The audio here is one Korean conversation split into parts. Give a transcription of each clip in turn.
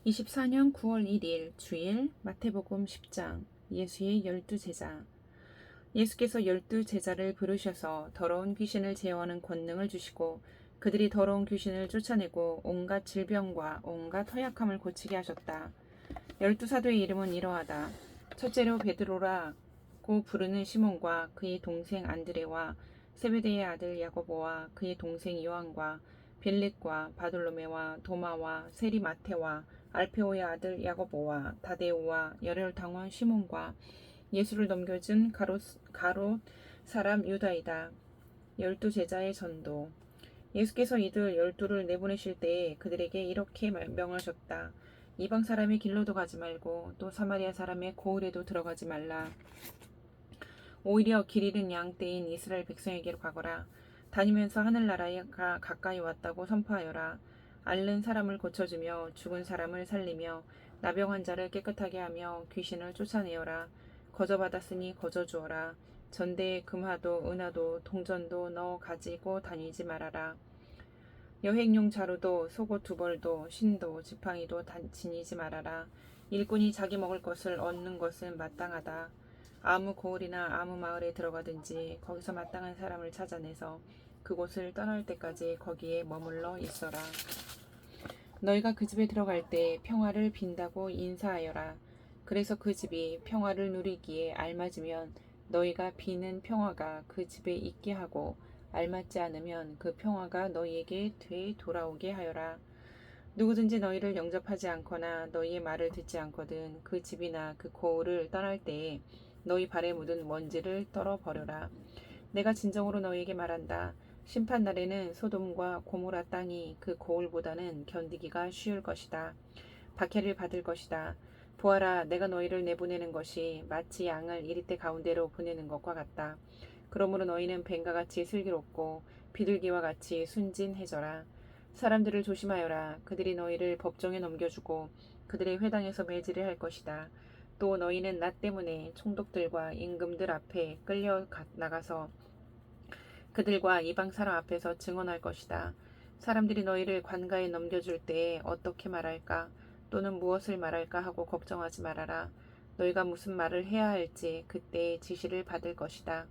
24년 9월 1일 주일 마태복음 10장 예수의 12제자. 예수께서 12제자를 부르셔서 더러운 귀신을 제어하는 권능을 주시고 그들이 더러운 귀신을 쫓아내고 온갖 질병과 온갖 허약함을 고치게 하셨다. 12사도의 이름은 이러하다. 첫째로 베드로라고 부르는 시몬과 그의 동생 안드레와 세베대의 아들 야고보와 그의 동생 요한과 빌립과 바돌로메와 도마와 세리 마테와 알페오의 아들 야고보와 다데오와 열혈당원 시몬과 예수를 넘겨준 가롯 사람 유다이다. 12제자의 전도. 예수께서 이들 12를 내보내실 때에 그들에게 이렇게 명하셨다. 이방 사람의 길로도 가지 말고 또 사마리아 사람의 고을에도 들어가지 말라. 오히려 길 잃은 양 떼인 이스라엘 백성에게로 가거라. 다니면서 하늘나라가 가까이 왔다고 선포하여라. 앓는 사람을 고쳐주며 죽은 사람을 살리며 나병 환자를 깨끗하게 하며 귀신을 쫓아내어라. 거저받았으니 거저주어라. 전대에 금화도 은화도 동전도 넣어 가지고 다니지 말아라. 여행용 자루도 속옷 두 벌도 신도 지팡이도 지니지 말아라. 일꾼이 자기 먹을 것을 얻는 것은 마땅하다. 아무 고을이나 아무 마을에 들어가든지 거기서 마땅한 사람을 찾아내서 그곳을 떠날 때까지 거기에 머물러 있어라. 너희가 그 집에 들어갈 때 평화를 빈다고 인사하여라. 그래서 그 집이 평화를 누리기에 알맞으면 너희가 비는 평화가 그 집에 있게 하고 알맞지 않으면 그 평화가 너희에게 되돌아오게 하여라. 누구든지 너희를 영접하지 않거나 너희의 말을 듣지 않거든 그 집이나 그 고을을 떠날 때에 너희 발에 묻은 먼지를 떨어버려라. 내가 진정으로 너희에게 말한다. 심판날에는 소돔과 고모라 땅이 그 고을보다는 견디기가 쉬울 것이다. 박해를 받을 것이다. 보아라, 내가 너희를 내보내는 것이 마치 양을 이리떼 가운데로 보내는 것과 같다. 그러므로 너희는 뱀과 같이 슬기롭고 비둘기와 같이 순진해져라. 사람들을 조심하여라. 그들이 너희를 법정에 넘겨주고 그들의 회당에서 매질을 할 것이다. 또 너희는 나 때문에 총독들과 임금들 앞에 끌려 나가서 그들과 이방 사람 앞에서 증언할 것이다. 사람들이 너희를 관가에 넘겨줄 때에 어떻게 말할까 또는 무엇을 말할까 하고 걱정하지 말아라. 너희가 무슨 말을 해야 할지 그때의 지시를 받을 것이다.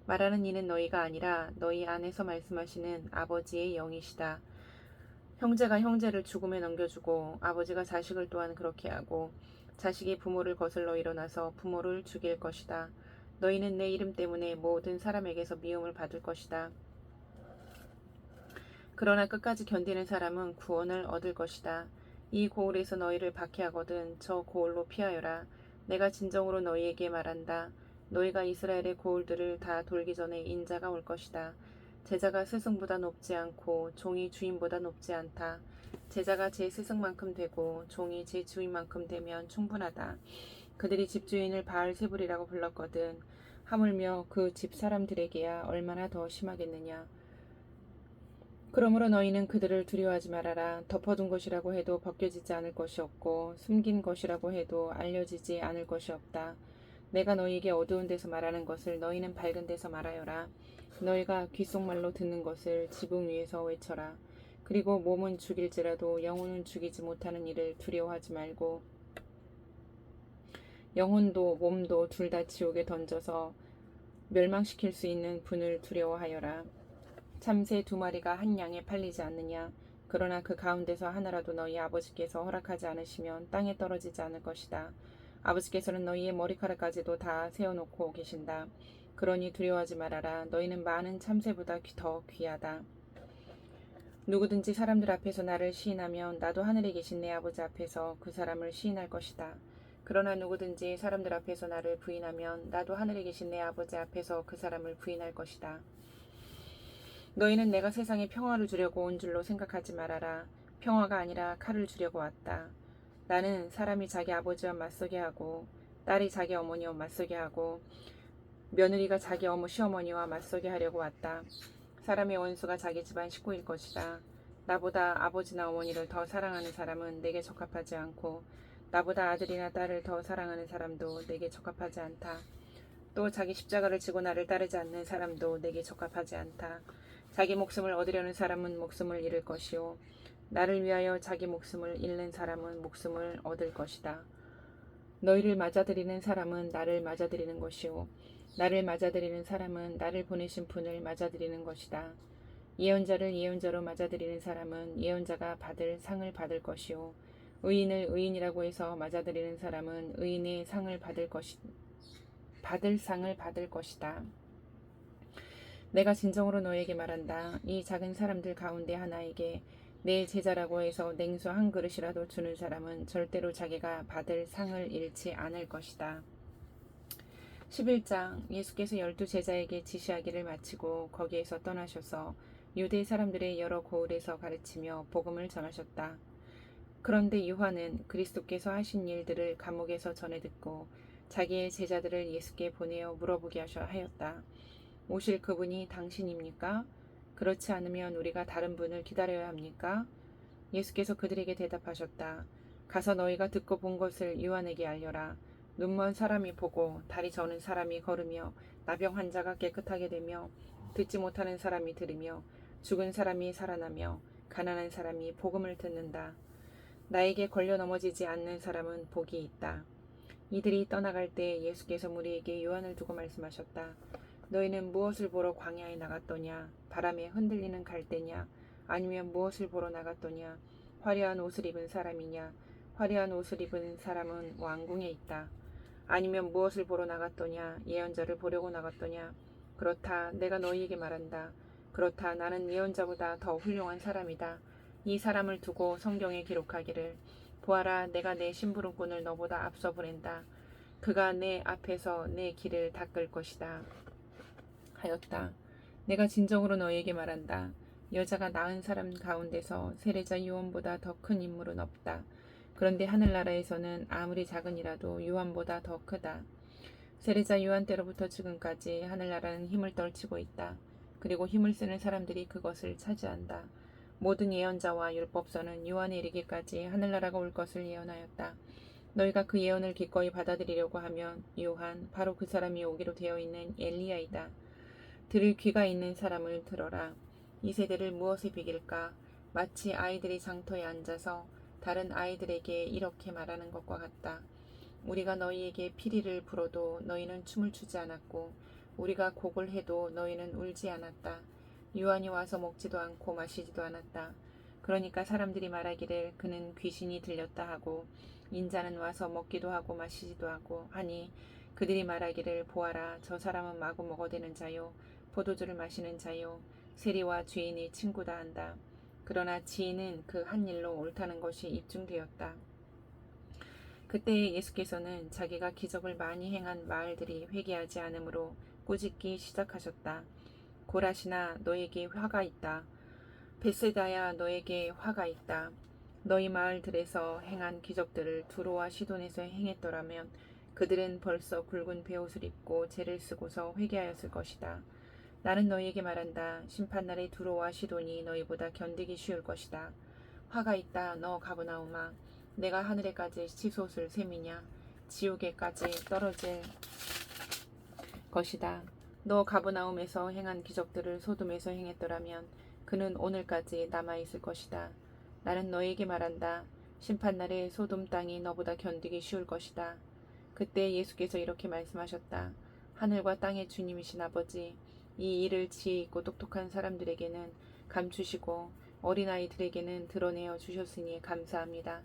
말하는 이는 너희가 아니라 너희 안에서 말씀하시는 아버지의 영이시다. 형제가 형제를 죽음에 넘겨주고 아버지가 자식을 또한 그렇게 하고 자식이 부모를 거슬러 일어나서 부모를 죽일 것이다. 너희는 내 이름 때문에 모든 사람에게서 미움을 받을 것이다. 그러나 끝까지 견디는 사람은 구원을 얻을 것이다. 이 고을에서 너희를 박해하거든 저 고을로 피하여라. 내가 진정으로 너희에게 말한다. 너희가 이스라엘의 고을들을 다 돌기 전에 인자가 올 것이다. 제자가 스승보다 높지 않고 종이 주인보다 높지 않다. 제자가 제 스승만큼 되고 종이 제 주인만큼 되면 충분하다. 그들이 집주인을 바알세불이라고 불렀거든. 하물며 그 집 사람들에게야 얼마나 더 심하겠느냐. 그러므로 너희는 그들을 두려워하지 말아라. 덮어둔 것이라고 해도 벗겨지지 않을 것이 없고 숨긴 것이라고 해도 알려지지 않을 것이 없다. 내가 너희에게 어두운 데서 말하는 것을 너희는 밝은 데서 말하여라. 너희가 귓속말로 듣는 것을 지붕 위에서 외쳐라. 그리고 몸은 죽일지라도 영혼은 죽이지 못하는 일을 두려워하지 말고 영혼도 몸도 둘 다 지옥에 던져서 멸망시킬 수 있는 분을 두려워하여라. 참새 2마리가 한 양에 팔리지 않느냐. 그러나 그 가운데서 하나라도 너희 아버지께서 허락하지 않으시면 땅에 떨어지지 않을 것이다. 아버지께서는 너희의 머리카락까지도 다 세워놓고 계신다. 그러니 두려워하지 말아라. 너희는 많은 참새보다 더 귀하다. 누구든지 사람들 앞에서 나를 시인하면 나도 하늘에 계신 내 아버지 앞에서 그 사람을 시인할 것이다. 그러나 누구든지 사람들 앞에서 나를 부인하면 나도 하늘에 계신 내 아버지 앞에서 그 사람을 부인할 것이다. 너희는 내가 세상에 평화를 주려고 온 줄로 생각하지 말아라. 평화가 아니라 칼을 주려고 왔다. 나는 사람이 자기 아버지와 맞서게 하고 딸이 자기 어머니와 맞서게 하고 며느리가 자기 시어머니와 맞서게 하려고 왔다. 사람의 원수가 자기 집안 식구일 것이다. 나보다 아버지나 어머니를 더 사랑하는 사람은 내게 적합하지 않고 나보다 아들이나 딸을 더 사랑하는 사람도 내게 적합하지 않다. 또 자기 십자가를 지고 나를 따르지 않는 사람도 내게 적합하지 않다. 자기 목숨을 얻으려는 사람은 목숨을 잃을 것이요 나를 위하여 자기 목숨을 잃는 사람은 목숨을 얻을 것이다. 너희를 맞아들이는 사람은 나를 맞아들이는 것이요 나를 맞아들이는 사람은 나를 보내신 분을 맞아들이는 것이다. 예언자를 예언자로 맞아들이는 사람은 예언자가 받을 상을 받을 것이요 의인을 의인이라고 해서 맞아들이는 사람은 의인의 상을 받을 상을 받을 것이다. 내가 진정으로 너에게 말한다. 이 작은 사람들 가운데 하나에게 내 제자라고 해서 냉수 한 그릇이라도 주는 사람은 절대로 자기가 받을 상을 잃지 않을 것이다. 11장 예수께서 12제자에게 지시하기를 마치고 거기에서 떠나셔서 유대 사람들의 여러 고을에서 가르치며 복음을 전하셨다. 그런데 요한은 그리스도께서 하신 일들을 감옥에서 전해 듣고 자기의 제자들을 예수께 보내어 물어보게 하였다. 오실 그분이 당신입니까? 그렇지 않으면 우리가 다른 분을 기다려야 합니까? 예수께서 그들에게 대답하셨다. 가서 너희가 듣고 본 것을 요한에게 알려라. 눈먼 사람이 보고 다리 저는 사람이 걸으며 나병 환자가 깨끗하게 되며 듣지 못하는 사람이 들으며 죽은 사람이 살아나며 가난한 사람이 복음을 듣는다. 나에게 걸려 넘어지지 않는 사람은 복이 있다. 이들이 떠나갈 때 예수께서 무리에게 요한을 두고 말씀하셨다. 너희는 무엇을 보러 광야에 나갔더냐? 바람에 흔들리는 갈대냐? 아니면 무엇을 보러 나갔더냐? 화려한 옷을 입은 사람이냐? 화려한 옷을 입은 사람은 왕궁에 있다. 아니면 무엇을 보러 나갔더냐? 예언자를 보려고 나갔더냐? 그렇다. 내가 너희에게 말한다. 그렇다. 나는 예언자보다 더 훌륭한 사람이다. 이 사람을 두고 성경에 기록하기를 보아라. 내가 내 심부름꾼을 너보다 앞서 보낸다. 그가 내 앞에서 내 길을 닦을 것이다. 하였다. 내가 진정으로 너희에게 말한다. 여자가 낳은 사람 가운데서 세례자 요한보다 더 큰 인물은 없다. 그런데 하늘나라에서는 아무리 작은이라도 요한보다 더 크다. 세례자 요한 때로부터 지금까지 하늘나라는 힘을 떨치고 있다. 그리고 힘을 쓰는 사람들이 그것을 차지한다. 모든 예언자와 율법서는 요한에 이르기까지 하늘나라가 올 것을 예언하였다. 너희가 그 예언을 기꺼이 받아들이려고 하면 요한 바로 그 사람이 오기로 되어 있는 엘리야이다. 들을 귀가 있는 사람을 들어라. 이 세대를 무엇에 비길까? 마치 아이들이 장터에 앉아서 다른 아이들에게 이렇게 말하는 것과 같다. 우리가 너희에게 피리를 불어도 너희는 춤을 추지 않았고 우리가 곡을 해도 너희는 울지 않았다. 요한이 와서 먹지도 않고 마시지도 않았다. 그러니까 사람들이 말하기를 그는 귀신이 들렸다 하고 인자는 와서 먹기도 하고 마시지도 하고 하니 그들이 말하기를 보아라 저 사람은 마구 먹어대는 자요 포도주를 마시는 자요 세리와 죄인이 친구다 한다. 그러나 지인은 그 한 일로 옳다는 것이 입증되었다. 그때 예수께서는 자기가 기적을 많이 행한 마을들이 회개하지 않으므로 꾸짖기 시작하셨다. 고라시나 너에게 화가 있다. 벳세다야 너에게 화가 있다. 너희 마을들에서 행한 기적들을 두로와 시돈에서 행했더라면 그들은 벌써 굵은 베옷을 입고 죄를 쓰고서 회개하였을 것이다. 나는 너희에게 말한다. 심판날에 두로와 시돈이 너희보다 견디기 쉬울 것이다. 화가 있다. 너 가브나움아. 내가 하늘에까지 치솟을 셈이냐. 지옥에까지 떨어질 것이다. 너 가브나움에서 행한 기적들을 소돔에서 행했더라면 그는 오늘까지 남아있을 것이다. 나는 너희에게 말한다. 심판날에 소돔 땅이 너보다 견디기 쉬울 것이다. 그때 예수께서 이렇게 말씀하셨다. 하늘과 땅의 주님이신 아버지, 이 일을 지혜 있고 똑똑한 사람들에게는 감추시고 어린아이들에게는 드러내어 주셨으니 감사합니다.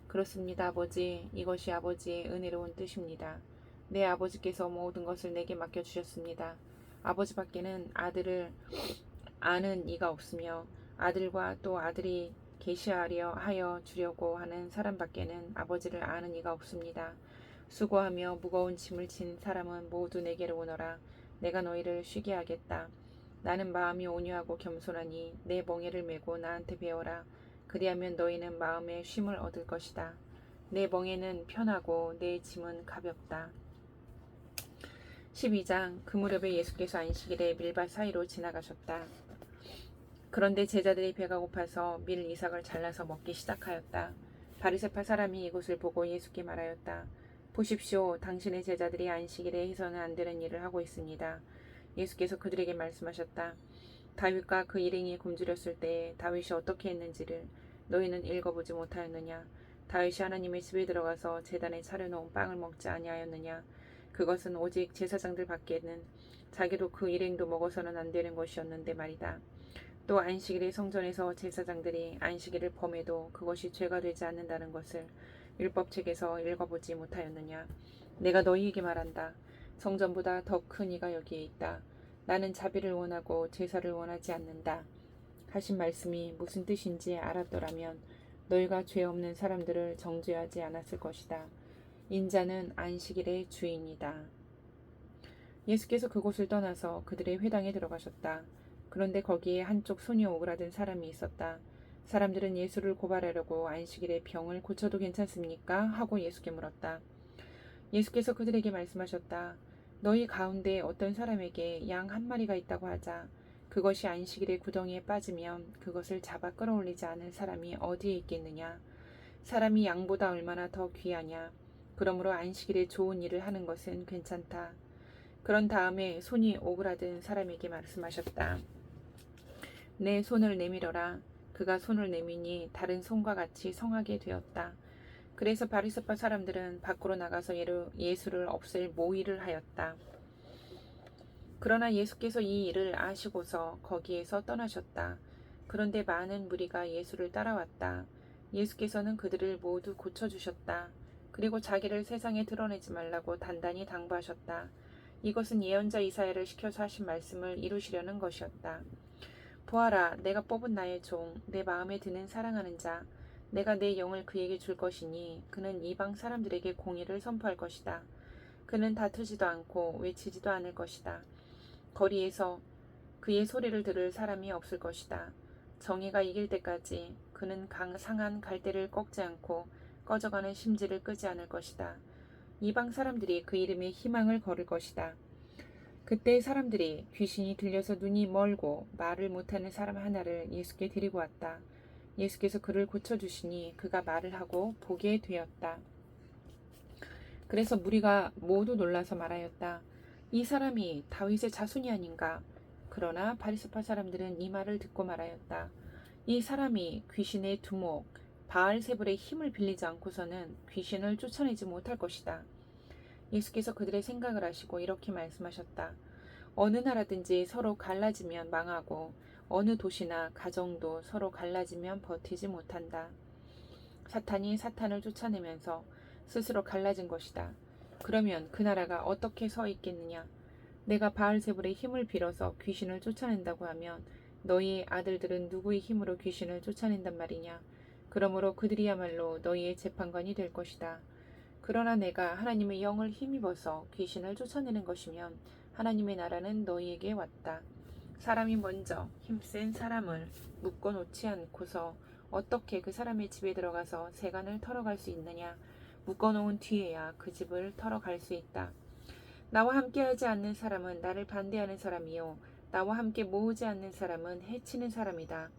그렇습니다, 아버지. 이것이 아버지의 은혜로운 뜻입니다. 내 아버지께서 모든 것을 내게 맡겨주셨습니다. 아버지밖에는 아들을 아는 이가 없으며 아들과 또 아들이 계시하려 하여 주려고 하는 사람밖에는 아버지를 아는 이가 없습니다. 수고하며 무거운 짐을 진 사람은 모두 내게로 오너라. 내가 너희를 쉬게 하겠다. 나는 마음이 온유하고 겸손하니 내 멍에를 메고 나한테 배워라. 그리하면 너희는 마음의 쉼을 얻을 것이다. 내 멍에는 편하고 내 짐은 가볍다. 12장 그 무렵에 예수께서 안식일에 밀밭 사이로 지나가셨다. 그런데 제자들이 배가 고파서 밀 이삭을 잘라서 먹기 시작하였다. 바리새파 사람이 이것을 보고 예수께 말하였다. 보십시오. 당신의 제자들이 안식일에 해서는 안 되는 일을 하고 있습니다. 예수께서 그들에게 말씀하셨다. 다윗과 그 일행이 굶주렸을 때 다윗이 어떻게 했는지를 너희는 읽어보지 못하였느냐? 다윗이 하나님의 집에 들어가서 제단에 차려놓은 빵을 먹지 아니하였느냐? 그것은 오직 제사장들 밖에는 자기도 그 일행도 먹어서는 안 되는 것이었는데 말이다. 또 안식일에 성전에서 제사장들이 안식일을 범해도 그것이 죄가 되지 않는다는 것을 율법책에서 읽어보지 못하였느냐? 내가 너희에게 말한다. 성전보다 더 큰 이가 여기에 있다. 나는 자비를 원하고 제사를 원하지 않는다. 하신 말씀이 무슨 뜻인지 알았더라면 너희가 죄 없는 사람들을 정죄하지 않았을 것이다. 인자는 안식일의 주인이다. 예수께서 그곳을 떠나서 그들의 회당에 들어가셨다. 그런데 거기에 한쪽 손이 오그라든 사람이 있었다. 사람들은 예수를 고발하려고 안식일에 병을 고쳐도 괜찮습니까? 하고 예수께 물었다. 예수께서 그들에게 말씀하셨다. 너희 가운데 어떤 사람에게 양 한 마리가 있다고 하자. 그것이 안식일에 구덩이에 빠지면 그것을 잡아 끌어올리지 않은 사람이 어디에 있겠느냐. 사람이 양보다 얼마나 더 귀하냐. 그러므로 안식일에 좋은 일을 하는 것은 괜찮다. 그런 다음에 손이 오그라든 사람에게 말씀하셨다. 내 손을 내밀어라. 그가 손을 내미니 다른 손과 같이 성하게 되었다. 그래서 바리새파 사람들은 밖으로 나가서 예수를 없앨 모의를 하였다. 그러나 예수께서 이 일을 아시고서 거기에서 떠나셨다. 그런데 많은 무리가 예수를 따라왔다. 예수께서는 그들을 모두 고쳐주셨다. 그리고 자기를 세상에 드러내지 말라고 단단히 당부하셨다. 이것은 예언자 이사야를 시켜서 하신 말씀을 이루시려는 것이었다. 보아라, 내가 뽑은 나의 종, 내 마음에 드는 사랑하는 자, 내가 내 영을 그에게 줄 것이니 그는 이방 사람들에게 공의를 선포할 것이다. 그는 다투지도 않고 외치지도 않을 것이다. 거리에서 그의 소리를 들을 사람이 없을 것이다. 정의가 이길 때까지 그는 상한 갈대를 꺾지 않고 꺼져가는 심지를 끄지 않을 것이다. 이방 사람들이 그 이름에 희망을 걸을 것이다. 그때 사람들이 귀신이 들려서 눈이 멀고 말을 못하는 사람 하나를 예수께 데리고 왔다. 예수께서 그를 고쳐주시니 그가 말을 하고 보게 되었다. 그래서 무리가 모두 놀라서 말하였다. 이 사람이 다윗의 자손이 아닌가? 그러나 바리새파 사람들은 이 말을 듣고 말하였다. 이 사람이 귀신의 두목 바알세불의 힘을 빌리지 않고서는 귀신을 쫓아내지 못할 것이다. 예수께서 그들의 생각을 아시고 이렇게 말씀하셨다. 어느 나라든지 서로 갈라지면 망하고 어느 도시나 가정도 서로 갈라지면 버티지 못한다. 사탄이 사탄을 쫓아내면서 스스로 갈라진 것이다. 그러면 그 나라가 어떻게 서 있겠느냐? 내가 바알세불의 힘을 빌어서 귀신을 쫓아낸다고 하면 너희의 아들들은 누구의 힘으로 귀신을 쫓아낸단 말이냐? 그러므로 그들이야말로 너희의 재판관이 될 것이다. 그러나 내가 하나님의 영을 힘입어서 귀신을 쫓아내는 것이면 하나님의 나라는 너희에게 왔다. 사람이 먼저 힘센 사람을 묶어놓지 않고서 어떻게 그 사람의 집에 들어가서 세간을 털어갈 수 있느냐? 묶어놓은 뒤에야 그 집을 털어갈 수 있다. 나와 함께하지 않는 사람은 나를 반대하는 사람이요 나와 함께 모으지 않는 사람은 해치는 사람이다.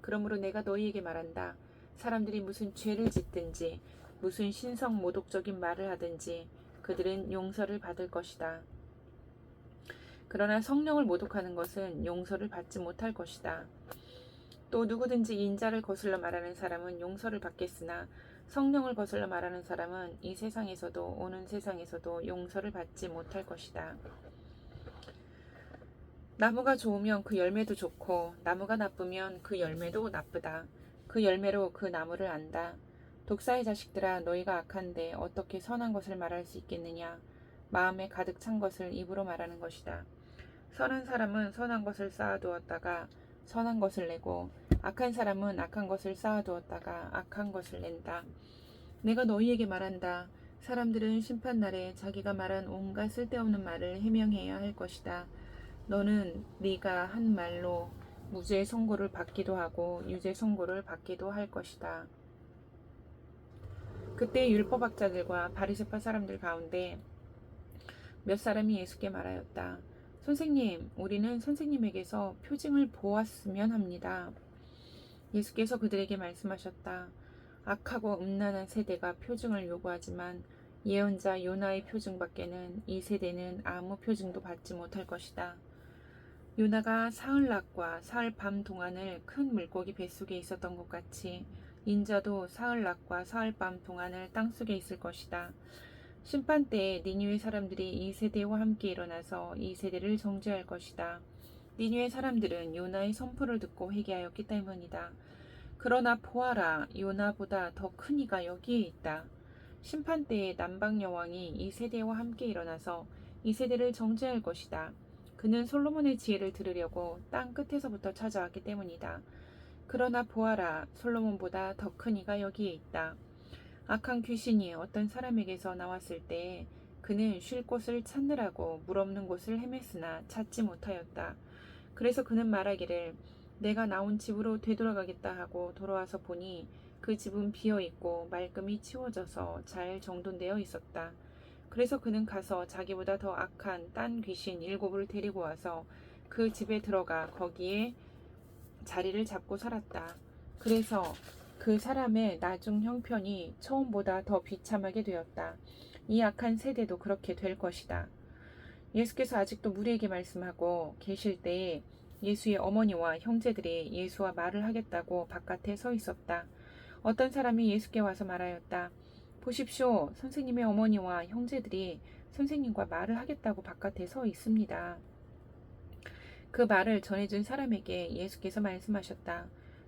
그러므로 내가 너희에게 말한다. 사람들이 무슨 죄를 짓든지 무슨 신성 모독적인 말을 하든지 그들은 용서를 받을 것이다. 그러나 성령을 모독하는 것은 용서를 받지 못할 것이다. 또 누구든지 인자를 거슬러 말하는 사람은 용서를 받겠으나 성령을 거슬러 말하는 사람은 이 세상에서도 오는 세상에서도 용서를 받지 못할 것이다. 나무가 좋으면 그 열매도 좋고 나무가 나쁘면 그 열매도 나쁘다. 그 열매로 그 나무를 안다. 독사의 자식들아, 너희가 악한데 어떻게 선한 것을 말할 수 있겠느냐? 마음에 가득 찬 것을 입으로 말하는 것이다. 선한 사람은 선한 것을 쌓아두었다가 선한 것을 내고 악한 사람은 악한 것을 쌓아두었다가 악한 것을 낸다. 내가 너희에게 말한다. 사람들은 심판날에 자기가 말한 온갖 쓸데없는 말을 해명해야 할 것이다. 너는 네가 한 말로 무죄 선고를 받기도 하고 유죄 선고를 받기도 할 것이다. 그때 율법학자들과 바리새파 사람들 가운데 몇 사람이 예수께 말하였다. 선생님, 우리는 선생님에게서 표징을 보았으면 합니다. 예수께서 그들에게 말씀하셨다. 악하고 음란한 세대가 표징을 요구하지만 예언자 요나의 표징밖에는 이 세대는 아무 표징도 받지 못할 것이다. 요나가 사흘 낮과 사흘 밤 동안을 큰 물고기 뱃속에 있었던 것 같이 인자도 사흘낮과 사흘밤 동안을 땅속에 있을 것이다. 심판 때에 니느웨 사람들이 이 세대와 함께 일어나서 이 세대를 정죄할 것이다. 니느웨 사람들은 요나의 선포를 듣고 회개하였기 때문이다. 그러나 보아라, 요나보다 더 큰 이가 여기에 있다. 심판 때에 남방 여왕이 이 세대와 함께 일어나서 이 세대를 정죄할 것이다. 그는 솔로몬의 지혜를 들으려고 땅 끝에서부터 찾아왔기 때문이다. 그러나 보아라, 솔로몬보다 더 큰 이가 여기에 있다. 악한 귀신이 어떤 사람에게서 나왔을 때 그는 쉴 곳을 찾느라고 물 없는 곳을 헤맸으나 찾지 못하였다. 그래서 그는 말하기를 내가 나온 집으로 되돌아가겠다 하고 돌아와서 보니 그 집은 비어있고 말끔히 치워져서 잘 정돈되어 있었다. 그래서 그는 가서 자기보다 더 악한 딴 귀신 7을 데리고 와서 그 집에 들어가 거기에 자리를 잡고 살았다. 그래서 그 사람의 나중 형편이 처음보다 더 비참하게 되었다. 이 악한 세대도 그렇게 될 것이다. 예수께서 아직도 무리에게 말씀하고 계실 때에 예수의 어머니와 형제들이 예수와 말을 하겠다고 바깥에 서 있었다. 어떤 사람이 예수께 와서 말하였다. 보십시오. 선생님의 어머니와 형제들이 선생님과 말을 하겠다고 바깥에 서 있습니다. 그 말을 전해준 사람에게 예수께서 말씀하셨다.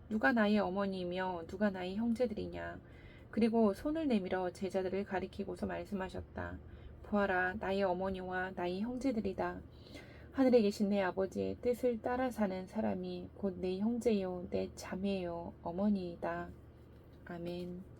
누가 나의 어머니이며 누가 나의 형제들이냐. 그리고 손을 내밀어 제자들을 가리키고서 말씀하셨다. 보아라, 나의 어머니와 나의 형제들이다. 하늘에 계신 내 아버지의 뜻을 따라 사는 사람이 곧 내 형제요, 내 자매요, 어머니이다. 아멘.